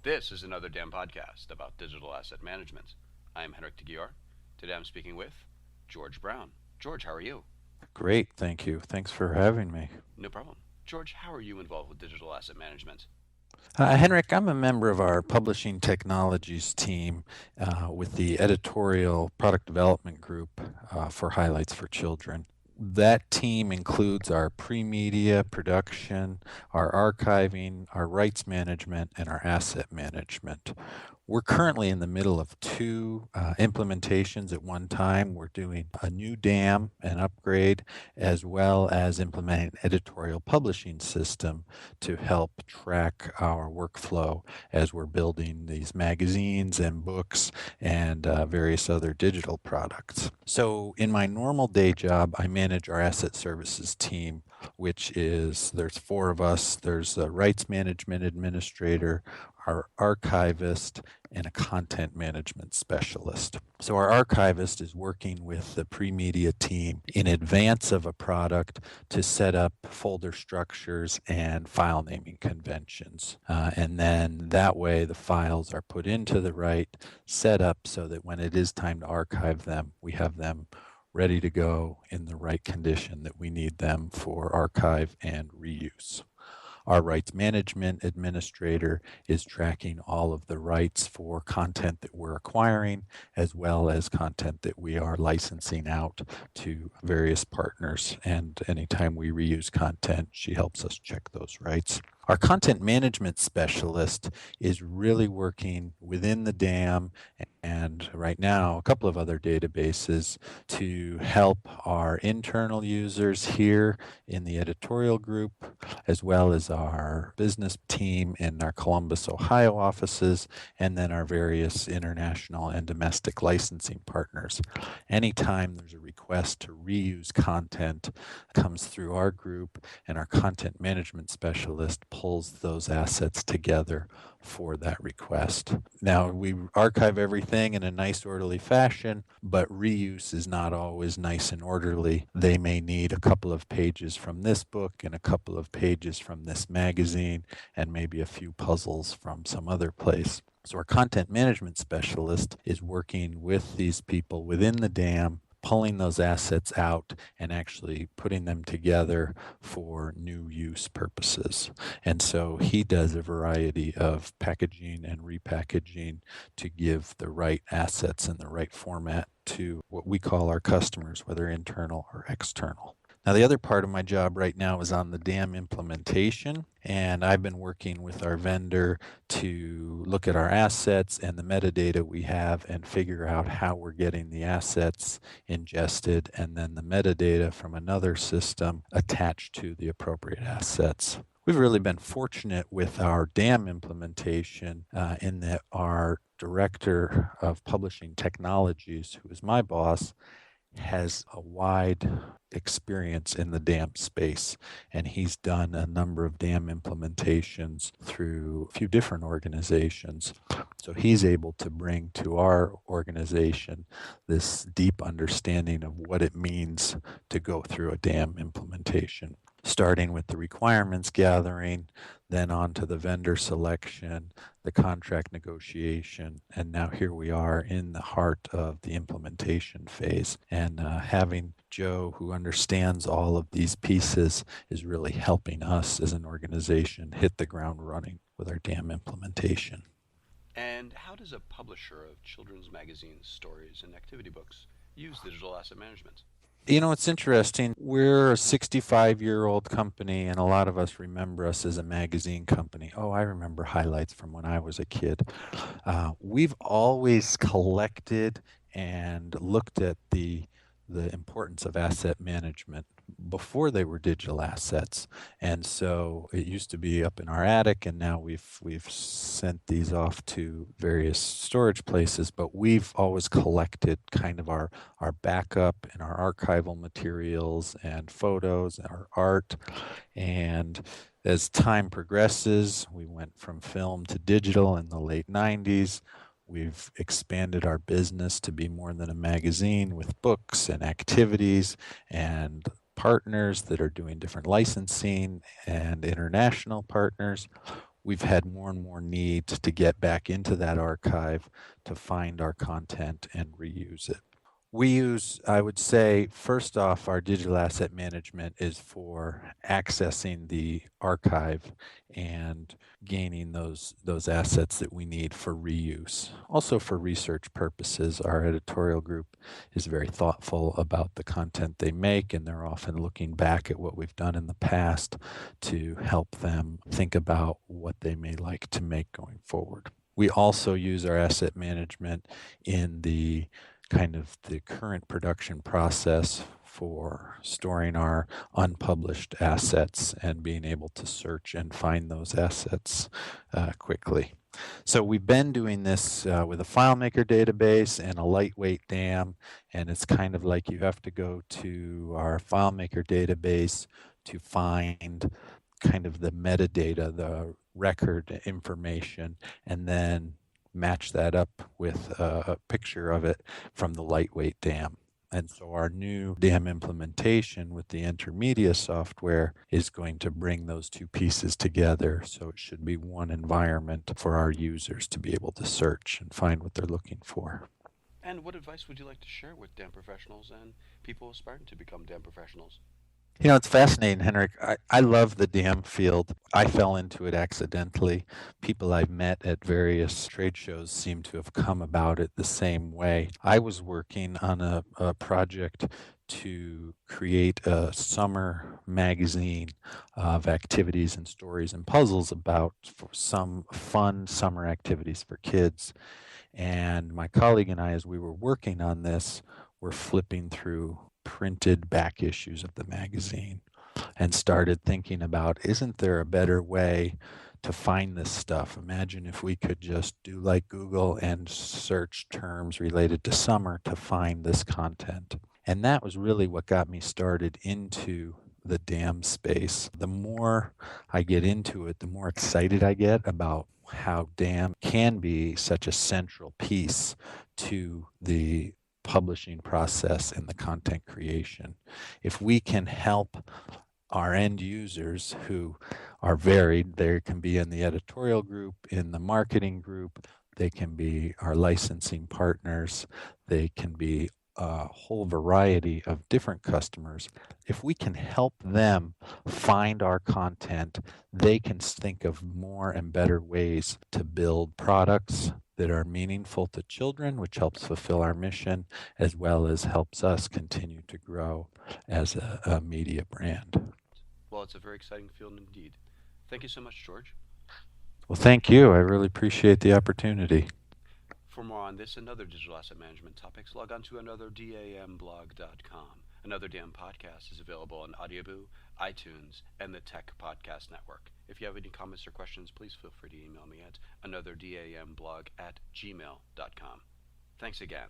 This is another damn podcast about digital asset management. I'm Henrik Gyor. Today I'm speaking with George Brown. George, how are you? Great, thank you. Thanks for having me. No problem. George, how are you involved with digital asset management? Henrik, I'm a member of our publishing technologies team with the editorial product development group for Highlights for Children. That team includes our pre-media production, our archiving, our rights management, and our asset management. We're currently in the middle of two implementations at one time. We're doing a new dam, an upgrade, as well as implementing an editorial publishing system to help track our workflow as we're building these magazines and books and various other digital products. So, in my normal day job, I manage our asset services team, which is there's four of us. There's a rights management administrator, our archivist, and a content management specialist. So our archivist is working with the pre-media team in advance of a product to set up folder structures and file naming conventions. And then that way the files are put into the right setup so that when it is time to archive them, we have them ready to go in the right condition that we need them for archive and reuse. Our rights management administrator is tracking all of the rights for content that we're acquiring, as well as content that we are licensing out to various partners. And anytime we reuse content, she helps us check those rights. Our content management specialist is really working within the dam and right now a couple of other databases to help our internal users here in the editorial group, as well as our business team in our Columbus, Ohio offices, and then our various international and domestic licensing partners. Anytime there's a request to reuse content comes through our group, and our content management specialist pulls those assets together for that request. Now, we archive everything in a nice, orderly fashion, but reuse is not always nice and orderly. They may need a couple of pages from this book and a couple of pages from this magazine and maybe a few puzzles from some other place. So, our content management specialist is working with these people within the dam, pulling those assets out and actually putting them together for new use purposes. And so he does a variety of packaging and repackaging to give the right assets in the right format to what we call our customers, whether internal or external. Now, the other part of my job right now is on the dam implementation, and I've been working with our vendor to look at our assets and the metadata we have and figure out how we're getting the assets ingested and then the metadata from another system attached to the appropriate assets. We've really been fortunate with our dam implementation in that our director of publishing technologies, who is my boss, has a wide experience in the dam space, and he's done a number of dam implementations through a few different organizations. So he's able to bring to our organization this deep understanding of what it means to go through a dam implementation, starting with the requirements gathering, then on to the vendor selection, the contract negotiation, and now here we are in the heart of the implementation phase. And having Joe, who understands all of these pieces, is really helping us as an organization hit the ground running with our dam implementation. And how does a publisher of children's magazines, stories, and activity books use digital asset management? You know, it's interesting. We're a 65-year-old company, and a lot of us remember us as a magazine company. Oh, I remember highlights from when I was a kid. We've always collected and looked at the importance of asset management before they were digital assets. And so it used to be up in our attic, and now we've sent these off to various storage places, but we've always collected kind of our backup and our archival materials and photos and our art. And as time progresses, we went from film to digital in the late 90s. We've expanded our business to be more than a magazine with books and activities and partners that are doing different licensing and international partners. we've had more and more need to get back into that archive to find our content and reuse it. We use, I would say, first off, our digital asset management is for accessing the archive and gaining those assets that we need for reuse. Also for research purposes, our editorial group is very thoughtful about the content they make, and they're often looking back at what we've done in the past to help them think about what they may like to make going forward. We also use our asset management in the kind of the current production process for storing our unpublished assets and being able to search and find those assets quickly. So we've been doing this with a FileMaker database and a lightweight DAM, and it's kind of like you have to go to our FileMaker database to find kind of the metadata, the record information, and then match that up with a picture of it from the lightweight DAM. And so our new DAM implementation with the Intermedia software is going to bring those two pieces together. So it should be one environment for our users to be able to search and find what they're looking for. And what advice would you like to share with DAM professionals and people aspiring to become DAM professionals? You know, it's fascinating, Henrik. I love the DAM field. I fell into it accidentally. People I've met at various trade shows seem to have come about it the same way. I was working on a project to create a summer magazine of activities and stories and puzzles about some fun summer activities for kids. And my colleague and I, as we were working on this, were flipping through printed back issues of the magazine and started thinking about, isn't there a better way to find this stuff? Imagine if we could just do like Google and search terms related to summer to find this content. And that was really what got me started into the DAM space. The more I get into it, the more excited I get about how DAM can be such a central piece to the publishing process and the content creation. If we can help our end users who are varied, they can be in the editorial group, in the marketing group, they can be our licensing partners, they can be a whole variety of different customers. If we can help them find our content, they can think of more and better ways to build products that are meaningful to children, which helps fulfill our mission, as well as helps us continue to grow as a media brand. Well, it's a very exciting field indeed. Thank you so much, George. Well, thank you. I really appreciate the opportunity. For more on this and other digital asset management topics, log on to anotherdamblog.com. Another Dam podcast is available on Audioboo, iTunes, and the Tech Podcast Network. If you have any comments or questions, please feel free to email me at anotherdamblog@gmail.com. Thanks again.